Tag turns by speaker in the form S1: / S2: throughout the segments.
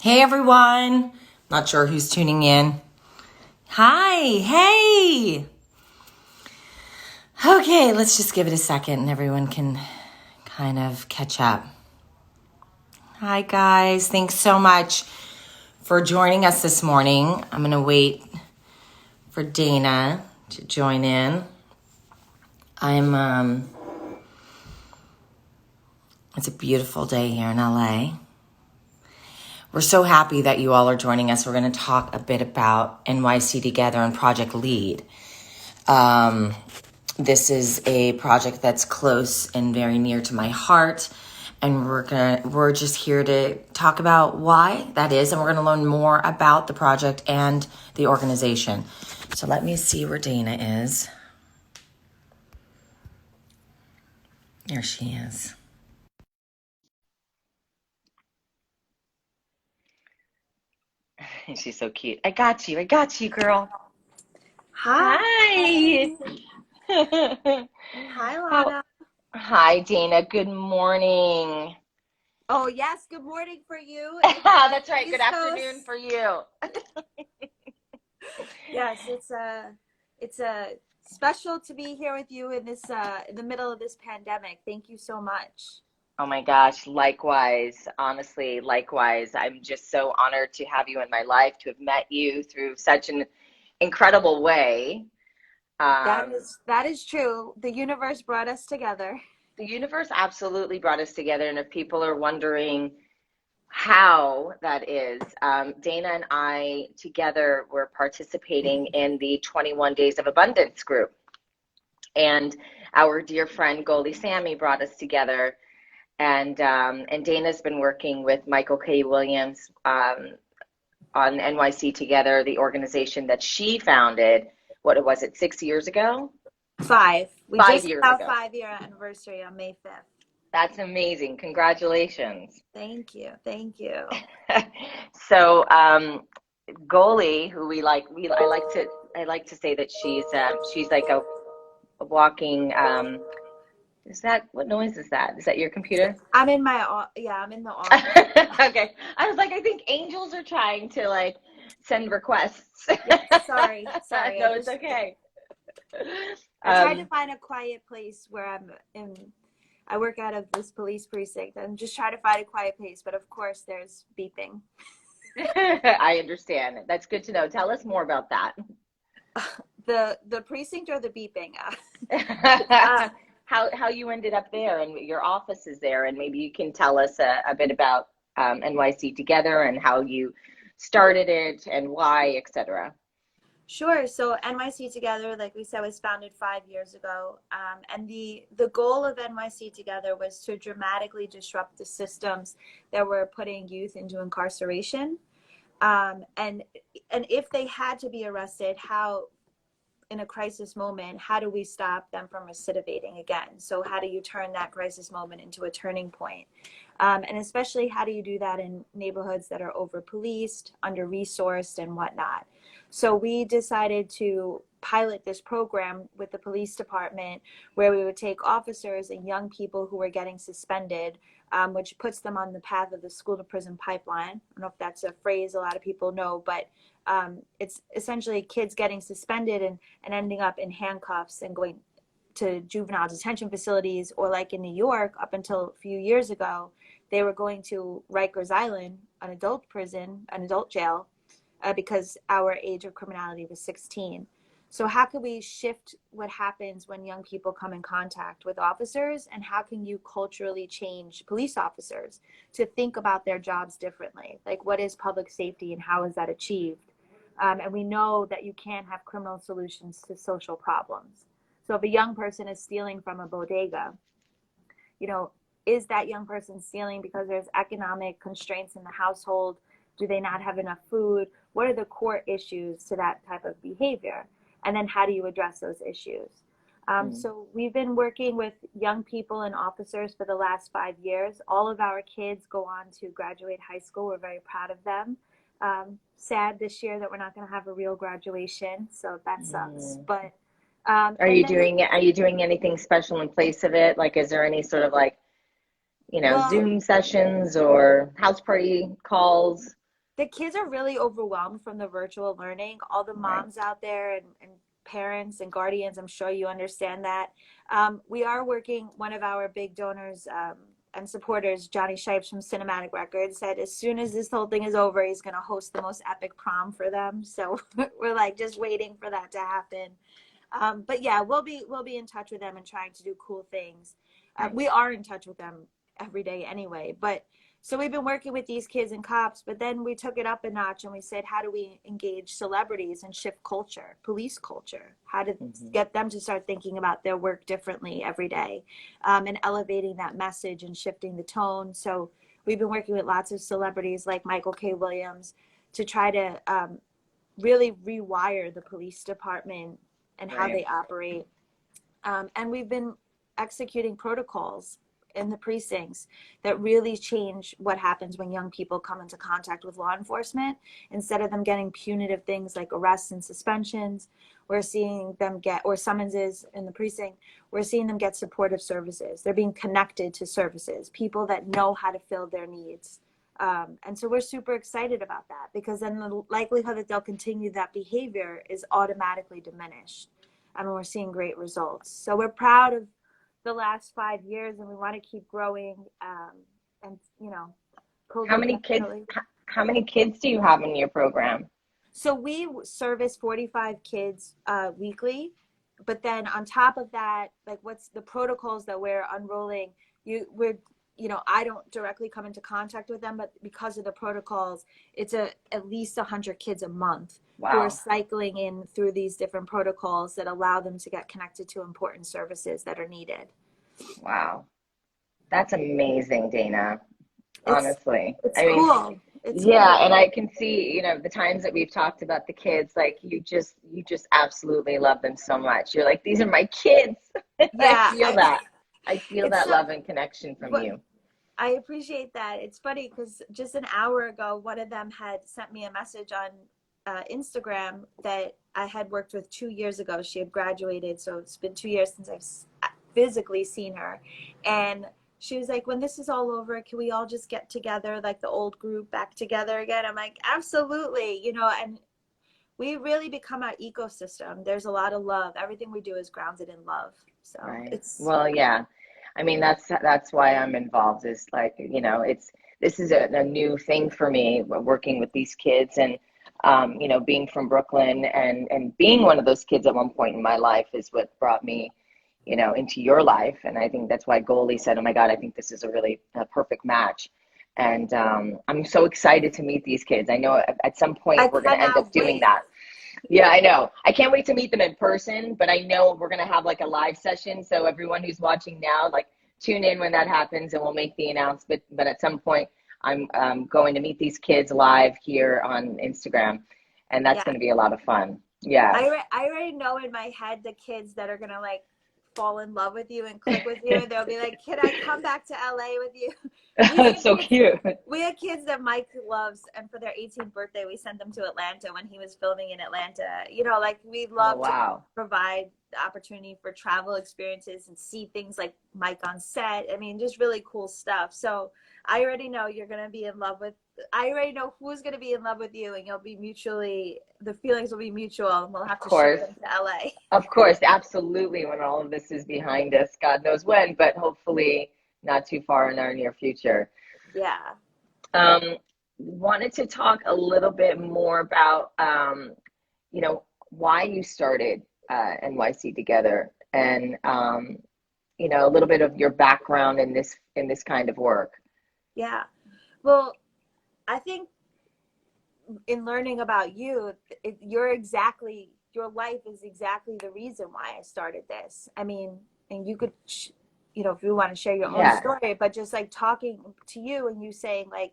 S1: Hey everyone. Not sure who's tuning in. Hi. Hey. Okay, let's just give it a second and everyone can kind of catch up. Hi guys. Thanks so much for joining us this morning. I'm going to wait for Dana to join in. It's a beautiful day here in LA. We're so happy that you all are joining us. We're going to talk a bit about NYC Together and Project Lead. This is a project that's close and very near to my heart, and we're just here to talk about why that is, and we're going to learn more about the project and the organization. So let me see where Dana is. There she is. She's so cute. I got you, girl.
S2: Hi.
S1: Hi.
S2: Hi, Lana.
S1: Hi, Dana. Good morning.
S2: Oh, yes. Good morning for you.
S1: That's right. Good
S2: East
S1: afternoon
S2: Coast.
S1: for you.
S2: Yes, it's a special to be here with you in this in the middle of this pandemic. Thank you so much.
S1: Oh my gosh, likewise. Honestly, likewise. I'm just so honored to have you in my life, to have met you through such an incredible way.
S2: That is true. The universe brought us together.
S1: The universe absolutely brought us together, and if people are wondering how that is, Dana and I together were participating in the 21 Days of Abundance group. And our dear friend Goldie Sammy brought us together. And Dana's been working with Michael K. Williams on NYC Together, the organization that she founded. What was it, 6 years ago?
S2: 5. We
S1: Five
S2: just had
S1: years
S2: our
S1: ago.
S2: 5-year anniversary on May 5th.
S1: That's amazing. Congratulations.
S2: Thank you. Thank you.
S1: So, Goalie, who I like to say that she's like a walking. Is that, what noise is that? Is that your computer?
S2: I'm in the office.
S1: Okay. I was like, I think angels are trying to like send requests.
S2: Yes, sorry.
S1: No, it's okay.
S2: I tried to find a quiet place where I work out of this police precinct. I'm just trying to find a quiet place, but of course there's beeping.
S1: I understand. That's good to know. Tell us more about that.
S2: The precinct or the beeping?
S1: How you ended up there and your office is there, and maybe you can tell us a bit about NYC Together and how you started it and why, etc.
S2: Sure. So NYC Together, like we said, was founded 5 years ago. And the goal of NYC Together was to dramatically disrupt the systems that were putting youth into incarceration. And if they had to be arrested, how, in a crisis moment, how do we stop them from recidivating again? So how do you turn that crisis moment into a turning point? And especially, how do you do that in neighborhoods that are over-policed, under-resourced, and whatnot? So we decided to pilot this program with the police department where we would take officers and young people who were getting suspended, which puts them on the path of the school to prison pipeline. I don't know if that's a phrase a lot of people know, but it's essentially kids getting suspended and ending up in handcuffs and going to juvenile detention facilities, or like in New York, up until a few years ago, they were going to Rikers Island, an adult prison, an adult jail, because our age of criminality was 16. So how can we shift what happens when young people come in contact with officers, and how can you culturally change police officers to think about their jobs differently? Like, what is public safety and how is that achieved? And we know that you can't have criminal solutions to social problems. So if a young person is stealing from a bodega, is that young person stealing because there's economic constraints in the household? Do they not have enough food? What are the core issues to that type of behavior? And then how do you address those issues? So we've been working with young people and officers for the last 5 years. All of our kids go on to graduate high school. We're very proud of them. Sad this year that we're not going to have a real graduation, so that sucks. But
S1: Are you doing anything special in place of it? Like, is there any sort of like,
S2: well,
S1: Zoom sessions or house party calls?
S2: the kids are really overwhelmed from the virtual learning. All the
S1: Right.
S2: moms out there and parents and guardians, I'm sure you understand that. We are working, one of our big donors and supporters, Johnny Shipes from Cinematic Records, said as soon as this whole thing is over, he's going to host the most epic prom for them. So we're like just waiting for that to happen. But yeah, we'll be in touch with them and trying to do cool things.
S1: Nice.
S2: We are in touch with them every day anyway. But so we've been working with these kids and cops, but then we took it up a notch and we said, how do we engage celebrities and shift culture, police culture? How to get them to start thinking about their work differently every day, and elevating that message and shifting the tone. So we've been working with lots of celebrities like Michael K. Williams to try to really rewire the police department and how they operate. And we've been executing protocols in the precincts that really change what happens when young people come into contact with law enforcement. Instead of them getting punitive things like arrests and suspensions, we're seeing them get, or summonses in the precinct, we're seeing them get supportive services. They're being connected to services, people that know how to fill their needs. And so we're super excited about that, because then the likelihood that they'll continue that behavior is automatically diminished. And we're seeing great results. So we're proud of the last 5 years, and we want to keep growing. And you know,
S1: How many kids? How many kids do you have in your program?
S2: So we service 45 kids weekly, but then on top of that, like what's the protocols that we're unrolling? I don't directly come into contact with them, but because of the protocols, it's at least 100 kids a month.
S1: Wow.
S2: Who are cycling in through these different protocols that allow them to get connected to important services that are needed.
S1: Wow. That's amazing, Dana. Honestly.
S2: It's cool.
S1: It's cool. And I can see, the times that we've talked about the kids, like you just absolutely love them so much. You're like, these are my kids.
S2: Yeah.
S1: I feel that love and connection from you.
S2: I appreciate that. It's funny because just an hour ago, one of them had sent me a message on Instagram that I had worked with 2 years ago. She had graduated, so it's been 2 years since I've physically seen her. And she was like, when this is all over, can we all just get together, like the old group back together again? I'm like, absolutely. And we really become our ecosystem. There's a lot of love. Everything we do is grounded in love. So
S1: well, yeah. I mean, that's why I'm involved, is like, this is a new thing for me, working with these kids, and being from Brooklyn and being one of those kids at one point in my life is what brought me, into your life. And I think that's why Goalie said, oh my God, I think this is a perfect match. And I'm so excited to meet these kids. I know at some point we're going to end up doing that. Yeah, I know. I can't wait to meet them in person, but I know we're going to have like a live session. So everyone who's watching now, like, tune in when that happens and we'll make the announcement. But at some point, I'm going to meet these kids live here on Instagram, and that's going to be a lot of fun. Yeah.
S2: I already know in my head the kids that are going to like fall in love with you and click with you. And they'll be like, can I come back to LA with you?
S1: That's so cute.
S2: We had kids that Mike loves, and for their 18th birthday, we sent them to Atlanta when he was filming in Atlanta. Like we love to provide the opportunity for travel experiences and see things like Mike on set. I mean, just really cool stuff. So I already know you're going to be in love with, I already know who's going to be in love with you, and you'll be the feelings will be mutual, and we'll have to ship them to LA. Of
S1: course. Absolutely. When all of this is behind us, God knows when, but hopefully not too far in our near future.
S2: Yeah.
S1: Wanted to talk a little bit more about, why you started NYC Together, and, a little bit of your background in this kind of work.
S2: Yeah. Well, I think in learning about you, your life is exactly the reason why I started this. I mean, and you could, if you want to share your own story, but just like talking to you and you saying like,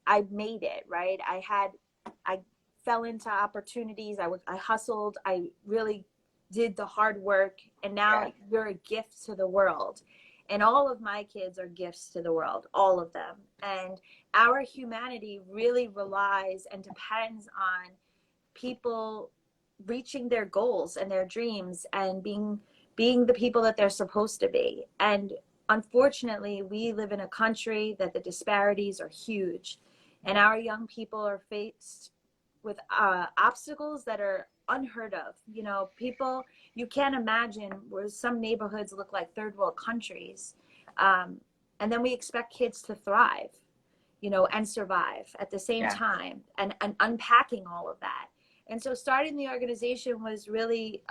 S2: I made it, right? I fell into opportunities. I hustled. I really did the hard work, and now you're a gift to the world. And all of my kids are gifts to the world, all of them. And our humanity really relies and depends on people reaching their goals and their dreams and being the people that they're supposed to be. And unfortunately, we live in a country that the disparities are huge. And our young people are faced with obstacles that are unheard of. You know, people, you can't imagine where some neighborhoods look like third world countries. And then we expect kids to thrive, you know, and survive at the same
S1: Yeah.
S2: time, and unpacking all of that. And so starting the organization was really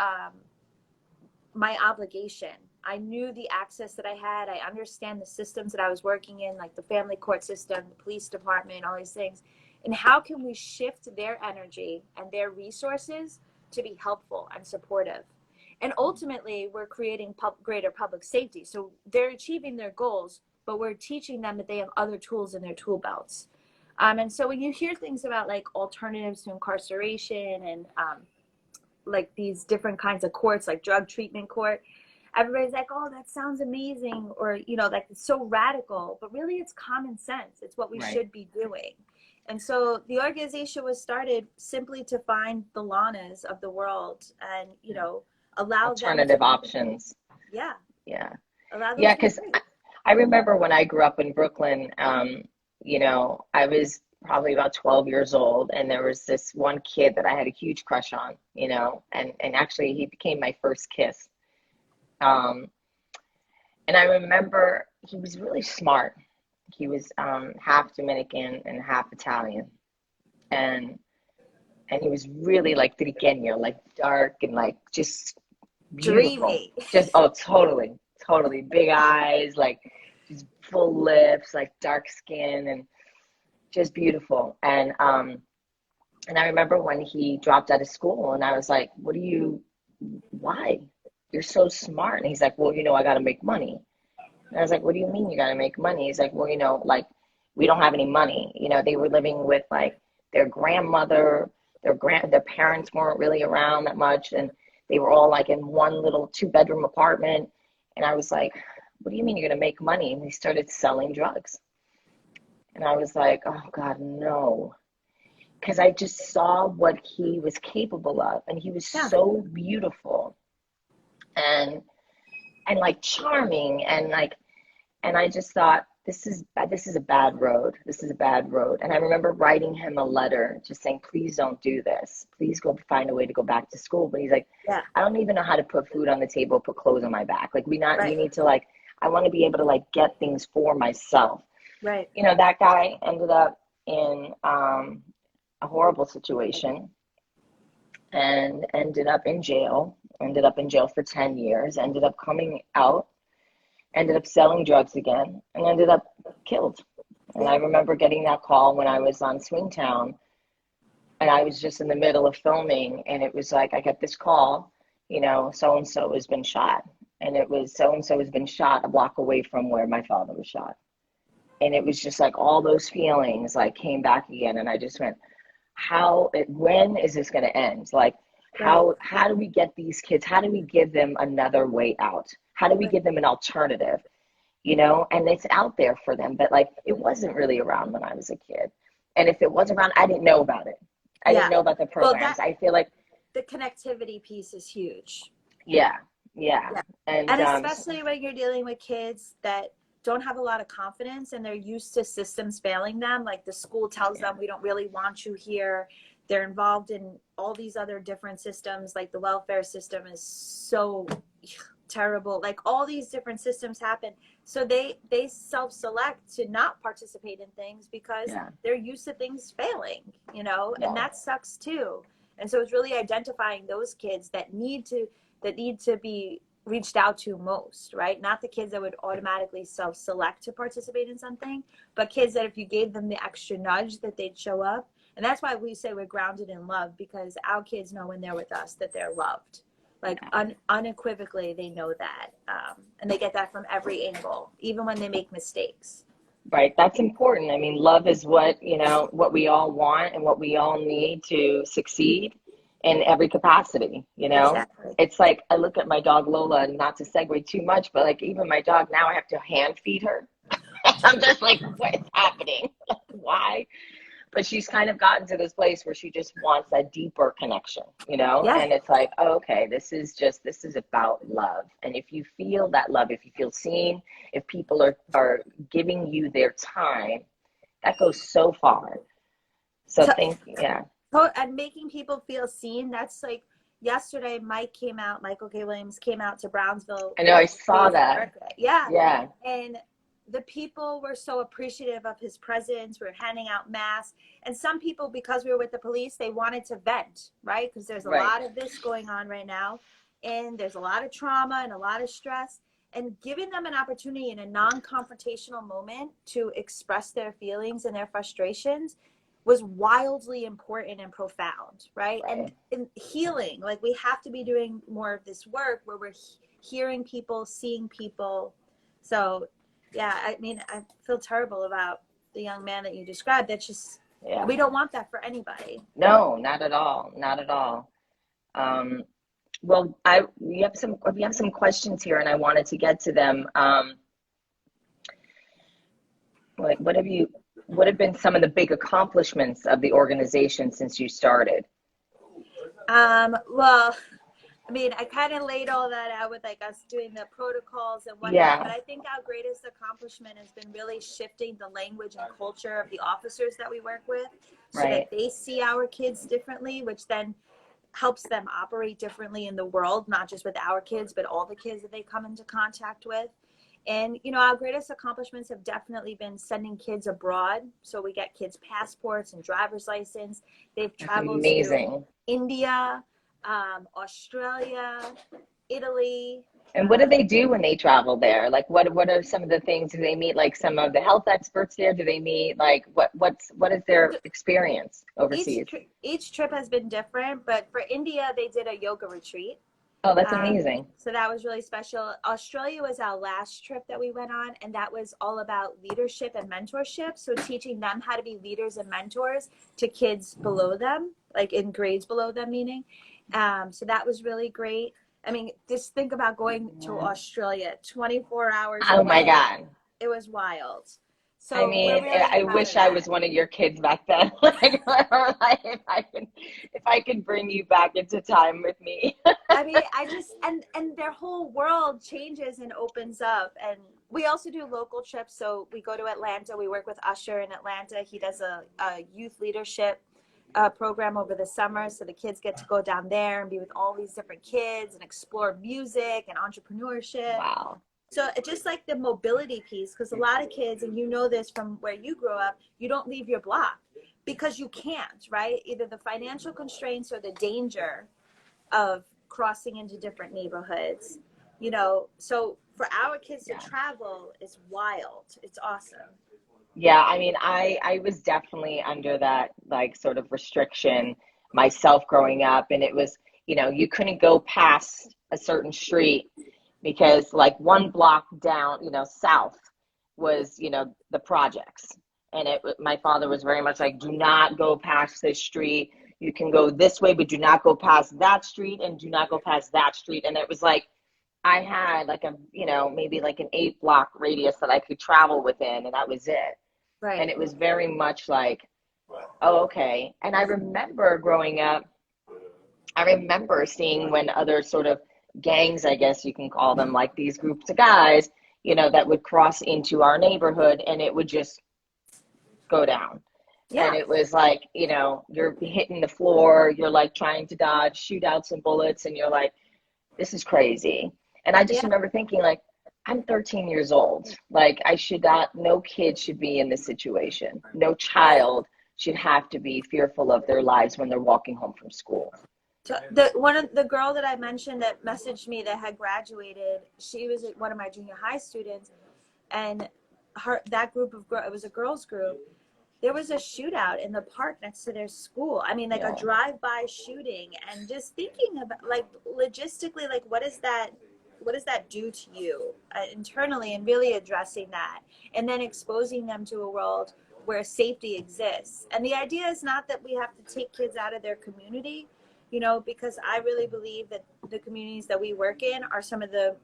S2: my obligation. I knew the access that I had. I understand the systems that I was working in, like the family court system, the police department, all these things. And how can we shift their energy and their resources to be helpful and supportive? And ultimately, we're creating greater public safety. So they're achieving their goals, but we're teaching them that they have other tools in their tool belts. And so when you hear things about like alternatives to incarceration and like these different kinds of courts, like drug treatment court, everybody's like, oh, that sounds amazing, or, you know, like it's so radical, but really it's common sense. It's what we should be doing. And so the organization was started simply to find the Lanas of the world and, you know, allow
S1: alternative options.
S2: Yeah.
S1: Yeah.
S2: Allow them
S1: yeah, because I remember when I grew up in Brooklyn, you know, I was probably about 12 years old, and there was this one kid that I had a huge crush on, you know, and actually he became my first kiss. And I remember he was really smart. He was half Dominican and half Italian, and he was really like trigueño, like dark and like just beautiful.
S2: Dreamy.
S1: Just totally big eyes, like just full lips, like dark skin, and just beautiful. And I remember when he dropped out of school, and I was like, why? You're so smart. And he's like, well, you know, I got to make money. And I was like, what do you mean you got to make money? He's like, well, you know, like we don't have any money. You know, they were living with like their grandmother, their parents weren't really around that much. And they were all like in one little 2-bedroom apartment. And I was like, what do you mean you're going to make money? And he started selling drugs. And I was like, oh God, no. Because I just saw what he was capable of. And he was so beautiful and like charming, and like, and I just thought, this is a bad road. This is a bad road. And I remember writing him a letter just saying, please don't do this. Please go find a way to go back to school. But he's like, I don't even know how to put food on the table, put clothes on my back. Like we need to, like, I want to be able to like get things for myself.
S2: Right.
S1: You know, that guy ended up in a horrible situation and ended up in jail for 10 years, ended up coming out, ended up selling drugs again, and ended up killed. And I remember getting that call when I was on Swingtown, and I was just in the middle of filming, and it was like, I got this call, you know, so-and-so has been shot. And it was so-and-so has been shot a block away from where my father was shot. And it was just like all those feelings like came back again. And I just went, when is this going to end? Like, how do we get these kids? How do we give them another way out? How do we give them an alternative? You know, and it's out there for them, but like it wasn't really around when I was a kid. And if it was around, I didn't know about it. I didn't know about the programs. I feel like
S2: the connectivity piece is huge.
S1: Yeah.
S2: And especially when you're dealing with kids that don't have a lot of confidence and they're used to systems failing them. Like the school tells them, we don't really want you here. They're involved in all these other different systems. Like the welfare system is so terrible. Like all these different systems happen. So they self-select to not participate in things because they're used to things failing, you know, and that sucks too. And so it's really identifying those kids that need to be reached out to most, right? Not the kids that would automatically self-select to participate in something, but kids that if you gave them the extra nudge that they'd show up. And that's why we say we're grounded in love, because our kids know when they're with us that they're loved. Like unequivocally, they know that. And they get that from every angle, even when they make mistakes.
S1: Right. That's important. I mean, love is what we all want and what we all need to succeed in every capacity, you know.
S2: Exactly.
S1: It's like I look at my dog Lola, and not to segue too much, but like even my dog now, I have to hand feed her. I'm just like, what's happening? Why? But she's kind of gotten to this place where she just wants that deeper connection, you know?
S2: Yeah.
S1: And it's like, oh, okay, this is about love. And if you feel that love, if you feel seen, if people are giving you their time, that goes so far. So
S2: So,
S1: yeah.
S2: and making people feel seen. That's like yesterday, Michael K. Williams came out to Brownsville.
S1: I know, I saw that.
S2: Yeah.
S1: Yeah.
S2: And the people were so appreciative of his presence. We were handing out masks. And some people, because we were with the police, they wanted to vent, right? Because there's a
S1: Right.
S2: lot of this going on right now. And there's a lot of trauma and a lot of stress. And giving them an opportunity in a non-confrontational moment to express their feelings and their frustrations was wildly important and profound, right?
S1: Right.
S2: And healing, like we have to be doing more of this work where we're hearing people, seeing people. So yeah, I mean, I feel terrible about the young man that you described. That's just, we don't want that for anybody.
S1: No, not at all. Not at all. Well, we have some questions here, and I wanted to get to them. What have been some of the big accomplishments of the organization since you started?
S2: Well, I mean, I kind of laid all that out with like us doing the protocols and whatnot, but I think our greatest accomplishment has been really shifting the language and culture of the officers that we work with so that they see our kids differently, which then helps them operate differently in the world, not just with our kids, but all the kids that they come into contact with. And, you know, our greatest accomplishments have definitely been sending kids abroad. So we get kids passports and driver's license. They've traveled to India, Australia, Italy.
S1: And what do they do when they travel there? Like, what are some of the things? Do they meet like some of the health experts there? Do they meet like what is their experience overseas?
S2: Each trip has been different, but for India, they did a yoga retreat.
S1: Oh, that's amazing.
S2: So that was really special. Australia was our last trip that we went on, and that was all about leadership and mentorship. So teaching them how to be leaders and mentors to kids below them, like in grades below them, meaning. So that was really great. I mean, just think about going to Australia, 24 hours.
S1: Oh my God.
S2: It was wild. So
S1: I mean, really I wish I was one of your kids back then. Like, if I could bring you back into time with me.
S2: I mean, and their whole world changes and opens up. And we also do local trips. So we go to Atlanta. We work with Usher in Atlanta. He does a youth leadership program over the summer. So the kids get to go down there and be with all these different kids and explore music and entrepreneurship.
S1: Wow.
S2: So just like the mobility piece, because a lot of kids, and you know this from where you grew up, you don't leave your block because you can't, right? Either the financial constraints or the danger of crossing into different neighborhoods, you know. So for our kids to travel is wild. It's awesome.
S1: Yeah, I mean, I was definitely under that like sort of restriction myself growing up, and it was, you know, you couldn't go past a certain street because like one block down, you know, south was, you know, the projects. And my father was very much like, do not go past this street. You can go this way, but do not go past that street and do not go past that street. And it was like, I had like you know, maybe like an 8-block radius that I could travel within, and that was it.
S2: Right.
S1: And it was very much like, oh, okay. And I remember growing up, I remember seeing when other sort of gangs, I guess you can call them, like these groups of guys, you know, that would cross into our neighborhood and it would just go down. Yeah. And it was like, you know, you're hitting the floor, you're like trying to dodge shootouts and bullets, and you're like, this is crazy. And I just remember thinking like, I'm 13 years old. Like no kid should be in this situation. No child should have to be fearful of their lives when they're walking home from school.
S2: So the girl that I mentioned that messaged me that had graduated, she was one of my junior high students, and that group of girls, it was a girls group. There was a shootout in the park next to their school. I mean, like a drive-by shooting, and just thinking about like logistically, like what does that do to you internally, and really addressing that, and then exposing them to a world where safety exists. And the idea is not that we have to take kids out of their community, you know, because I really believe that the communities that we work in are some of the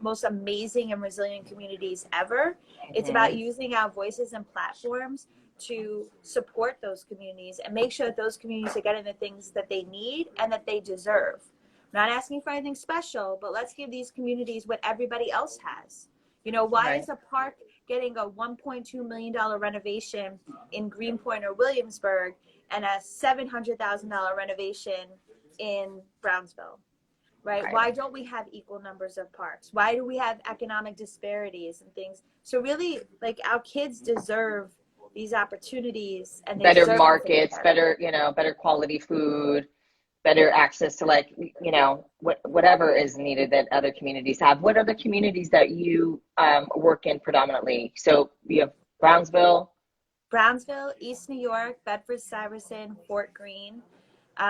S2: most amazing and resilient communities ever. Mm-hmm. It's about using our voices and platforms to support those communities and make sure that those communities are getting the things that they need and that they deserve. I'm not asking for anything special, but let's give these communities what everybody else has. You know, why is a park getting a $1.2 million renovation in Greenpoint or Williamsburg and a $700,000 renovation in Brownsville, right? Why don't we have equal numbers of parks? Why do we have economic disparities and things? So really, like, our kids deserve these opportunities, and they
S1: better
S2: deserve
S1: markets, better, better quality food, better access to, like, whatever is needed that other communities have. What other communities that you work in predominantly? So we have Brownsville,
S2: East New York, Bedford-Stuyvesant, Fort Greene.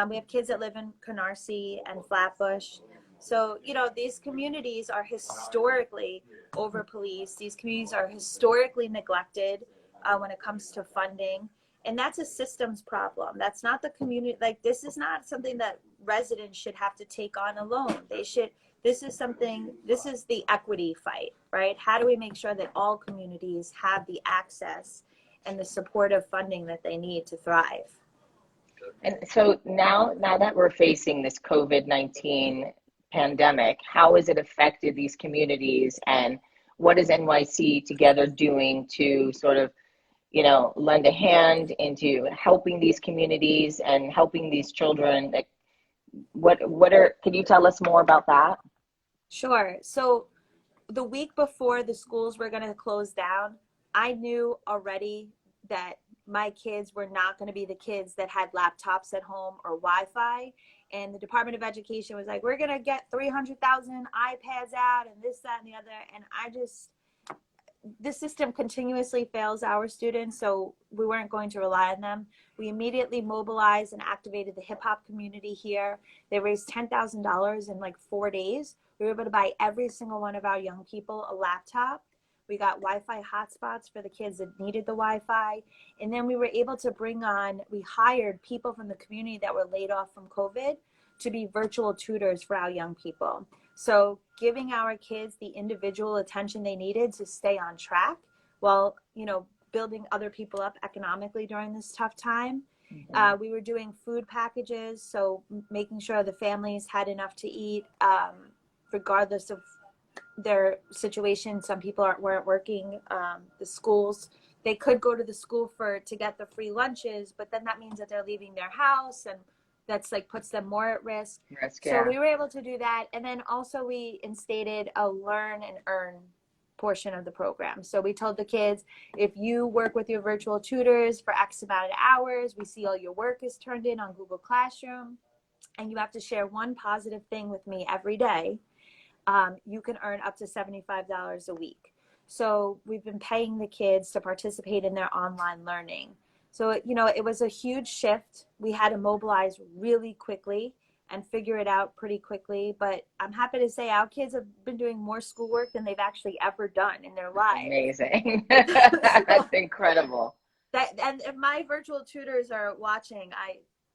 S2: We have kids that live in Canarsie and Flatbush. So, these communities are historically over-policed. These communities are historically neglected when it comes to funding. And that's a systems problem. That's not the community. Like, this is not something that residents should have to take on alone. This is the equity fight, right? How do we make sure that all communities have the access and the supportive funding that they need to thrive?
S1: And so now that we're facing this COVID-19 pandemic, how has it affected these communities, and what is NYC Together doing to sort of, lend a hand into helping these communities and helping these children? Like, can you tell us more about that?
S2: Sure. So the week before the schools were going to close down, I knew already that my kids were not going to be the kids that had laptops at home or Wi-Fi. And the Department of Education was like, we're going to get 300,000 iPads out and this, that, and the other. And the system continuously fails our students, so we weren't going to rely on them. We immediately mobilized and activated the hip hop community here. They raised $10,000 in like 4 days. We were able to buy every single one of our young people a laptop. We got Wi-Fi hotspots for the kids that needed the Wi-Fi. And then we were able to we hired people from the community that were laid off from COVID to be virtual tutors for our young people. So giving our kids the individual attention they needed to stay on track while, building other people up economically during this tough time. Mm-hmm. We were doing food packages, so making sure the families had enough to eat, regardless of their situation. Some people weren't working. The schools, they could go to the school to get the free lunches, but then that means that they're leaving their house, and that's like puts them more at risk. So we were able to do that. And then also we instated a learn and earn portion of the program. So we told the kids, if you work with your virtual tutors for X amount of hours, we see all your work is turned in on Google Classroom, and you have to share one positive thing with me every day, you can earn up to $75 a week. So we've been paying the kids to participate in their online learning. So, it was a huge shift. We had to mobilize really quickly and figure it out pretty quickly. But I'm happy to say our kids have been doing more schoolwork than they've actually ever done in their lives.
S1: Amazing. That's incredible.
S2: And if my virtual tutors are watching,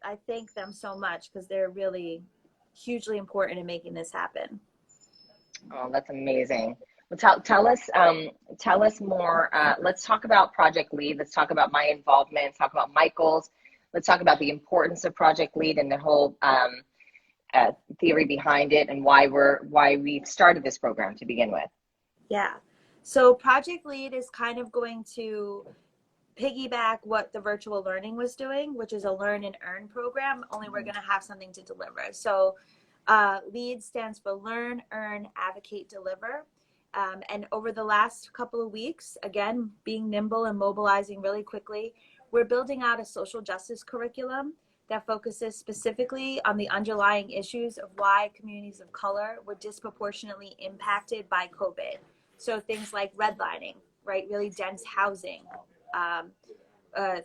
S2: I thank them so much, because they're really hugely important in making this happen.
S1: Oh, that's amazing. Well, tell us more. Let's talk about Project Lead. Let's talk about my involvement. Let's talk about Michael's. Let's talk about the importance of Project Lead and the whole theory behind it, and why we've started this program to begin with.
S2: Yeah. So Project Lead is kind of going to piggyback what the virtual learning was doing, which is a learn and earn program, only we're going to have something to deliver. So LEAD stands for Learn, Earn, Advocate, Deliver. And over the last couple of weeks, again, being nimble and mobilizing really quickly, we're building out a social justice curriculum that focuses specifically on the underlying issues of why communities of color were disproportionately impacted by COVID. So things like redlining, right? Really dense housing,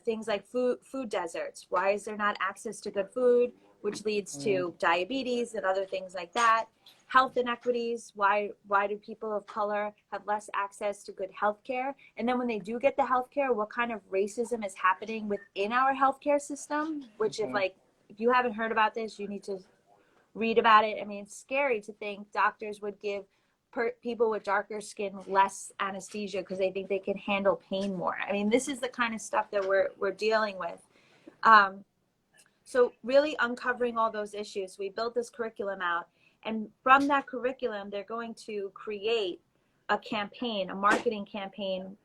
S2: things like food deserts. Why is there not access to good food, which leads to diabetes and other things like that? Health inequities. Why do people of color have less access to good health care? And then when they do get the health care, what kind of racism is happening within our healthcare system? Which if you haven't heard about this, you need to read about it. I mean, it's scary to think doctors would give people with darker skin less anesthesia because they think they can handle pain more. I mean, this is the kind of stuff that we're dealing with. So really uncovering all those issues, we built this curriculum out. And from that curriculum, they're going to create a campaign, a marketing campaign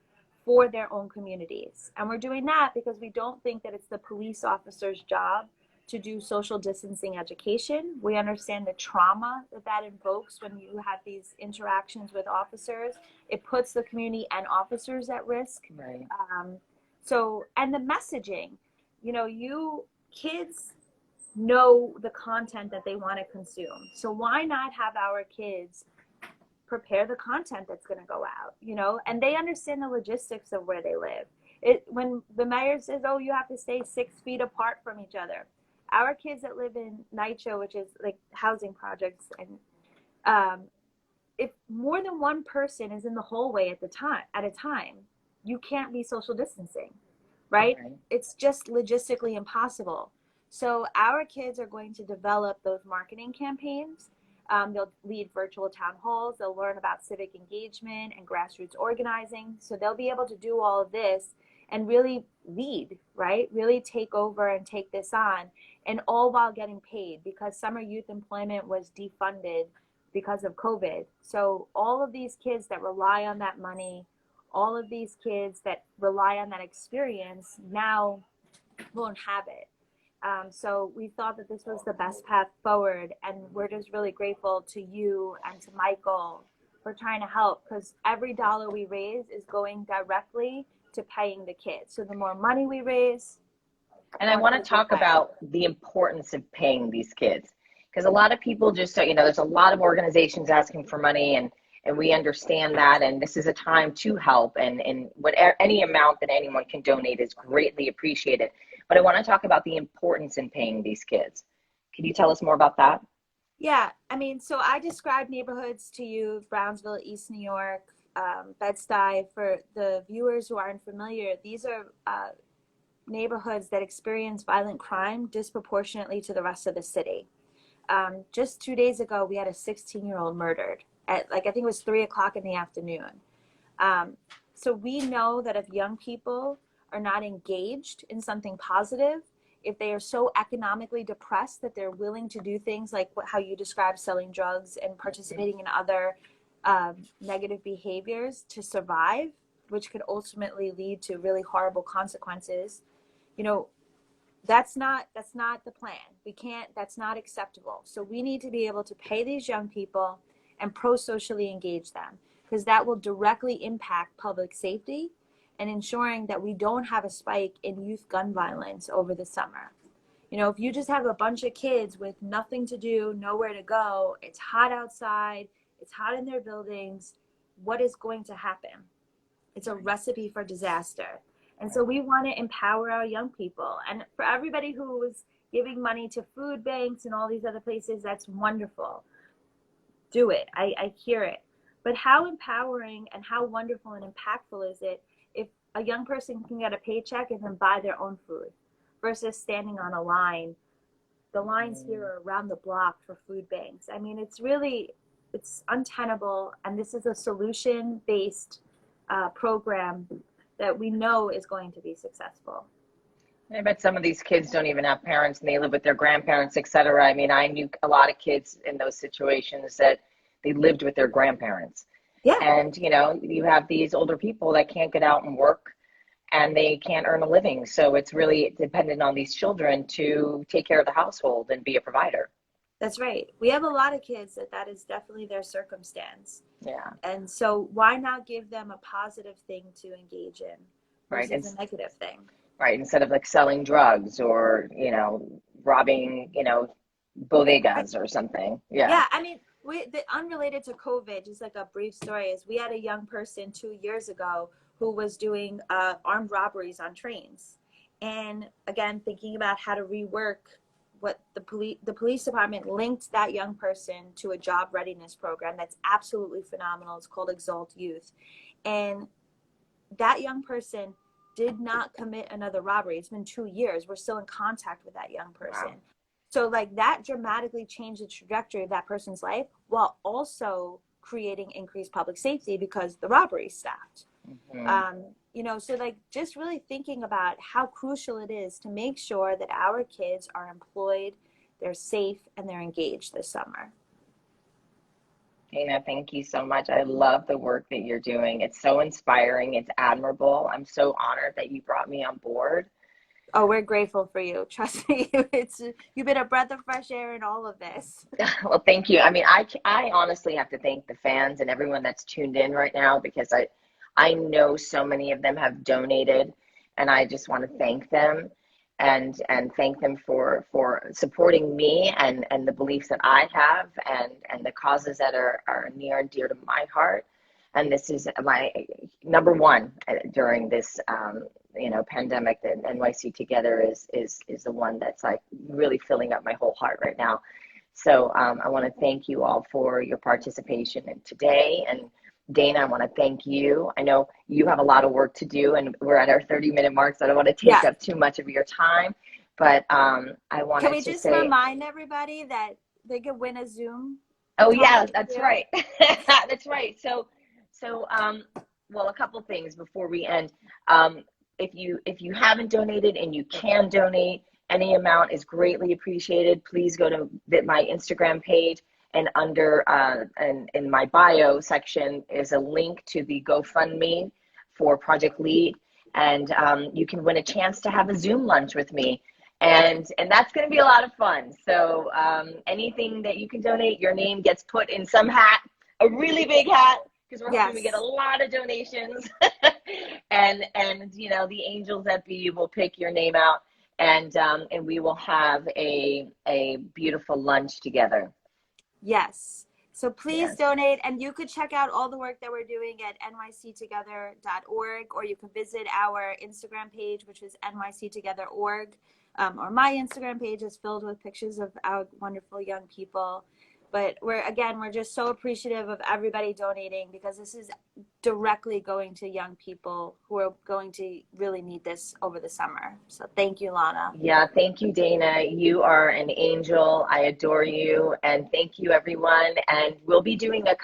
S2: for their own communities. And we're doing that because we don't think that it's the police officer's job to do social distancing education. We understand the trauma that that invokes when you have these interactions with officers. It puts the community and officers at risk.
S1: Right.
S2: And the messaging, you kids know the content that they want to consume. So why not have our kids prepare the content that's going to go out, and they understand the logistics of where they live. When the mayor says, oh, you have to stay 6 feet apart from each other, our kids that live in Nitro, which is like housing projects, and if more than one person is in the hallway at a time, you can't be social distancing, right? It's just logistically impossible. So our kids are going to develop those marketing campaigns. They'll lead virtual town halls. They'll learn about civic engagement and grassroots organizing. So they'll be able to do all of this and really lead, right? Really take over and take this on, and all while getting paid, because summer youth employment was defunded because of COVID. So all of these kids that rely on that money, all of these kids that rely on that experience now won't have it. So we thought that this was the best path forward, and we're just really grateful to you and to Michael for trying to help, because every dollar we raise is going directly to paying the kids. So the more money we raise.
S1: And I want to talk about the importance of paying these kids, because a lot of people just, there's a lot of organizations asking for money, and we understand that, and this is a time to help, and any amount that anyone can donate is greatly appreciated. But I want to talk about the importance in paying these kids. Can you tell us more about that?
S2: Yeah, so I described neighborhoods to you: Brownsville, East New York, Bed-Stuy. For the viewers who aren't familiar, these are neighborhoods that experience violent crime disproportionately to the rest of the city. Just 2 days ago, we had a 16-year-old murdered at, I think it was 3:00 in the afternoon. So we know that if young people are not engaged in something positive, if they are so economically depressed that they're willing to do things like how you described, selling drugs and participating in other negative behaviors to survive, which could ultimately lead to really horrible consequences, that's not the plan. That's not acceptable. So we need to be able to pay these young people and pro-socially engage them, because that will directly impact public safety and ensuring that we don't have a spike in youth gun violence over the summer. If you just have a bunch of kids with nothing to do, nowhere to go, it's hot outside, it's hot in their buildings, what is going to happen? It's a recipe for disaster. And so we want to empower our young people. And for everybody who was giving money to food banks and all these other places, that's wonderful. Do it. I hear it. But how empowering and how wonderful and impactful is it if a young person can get a paycheck and then buy their own food versus standing on a line? The lines here are around the block for food banks. It's untenable. And this is a solution-based program that we know is going to be successful.
S1: I bet some of these kids don't even have parents and they live with their grandparents, et cetera. I knew a lot of kids in those situations that they lived with their grandparents.
S2: Yeah.
S1: And, you have these older people that can't get out and work and they can't earn a living. So it's really dependent on these children to take care of the household and be a provider.
S2: That's right. We have a lot of kids that is definitely their circumstance.
S1: Yeah.
S2: And so why not give them a positive thing to engage in versus
S1: right.
S2: a negative thing?
S1: Right. Instead of like selling drugs or, robbing, bodegas or something. Yeah.
S2: Yeah. Unrelated to COVID, just like a brief story, is we had a young person 2 years ago who was doing armed robberies on trains. And again, thinking about how to rework what the police department linked that young person to a job readiness program that's absolutely phenomenal. It's called Exalt Youth. And that young person did not commit another robbery. It's been 2 years. We're still in contact with that young person. Wow. So that dramatically changed the trajectory of that person's life while also creating increased public safety because the robbery stopped. Mm-hmm. So just really thinking about how crucial it is to make sure that our kids are employed, they're safe, and they're engaged this summer.
S1: Dana, thank you so much. I love the work that you're doing. It's so inspiring. It's admirable. I'm so honored that you brought me on board.
S2: Oh, we're grateful for you. Trust me, you've been a breath of fresh air in all of this.
S1: Well, thank you. I mean, I honestly have to thank the fans and everyone that's tuned in right now because I know so many of them have donated, and I just want to thank them and thank them for supporting me and the beliefs that I have and the causes that are near and dear to my heart. And this is my number one during this pandemic. That NYC Together is the one that's like really filling up my whole heart right now. So I want to thank you all for your participation in today. And Dana, I want to thank you. I know you have a lot of work to do, and we're at our 30-minute mark, so I don't want to take up too much of your time. But I wanted
S2: Can we
S1: to
S2: just
S1: say,
S2: remind everybody that they could win a Zoom?
S1: oh yeah, that's right. That's right. So well, a couple things before we end. If you haven't donated and you can donate, any amount is greatly appreciated. Please go to my Instagram page, and under and in my bio section is a link to the GoFundMe for Project Lead, and you can win a chance to have a Zoom lunch with me, and that's going to be a lot of fun. So anything that you can donate, your name gets put in some hat, a really big hat, because we're hoping we get a lot of donations, and the angels that be will pick your name out, and we will have a beautiful lunch together.
S2: Yes. So please donate, and you could check out all the work that we're doing at nyctogether.org, or you can visit our Instagram page, which is nyctogether.org, or my Instagram page is filled with pictures of our wonderful young people. But we're just so appreciative of everybody donating, because this is directly going to young people who are going to really need this over the summer. So thank you, Lana.
S1: Yeah, thank you, Dana. You are an angel. I adore you. And thank you, everyone. And we'll be doing a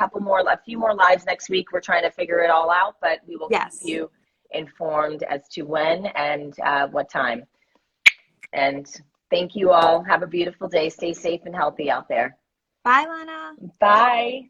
S1: few more lives next week. We're trying to figure it all out, but we will keep you informed as to when and what time. And thank you all. Have a beautiful day. Stay safe and healthy out there.
S2: Bye, Lana.
S1: Bye.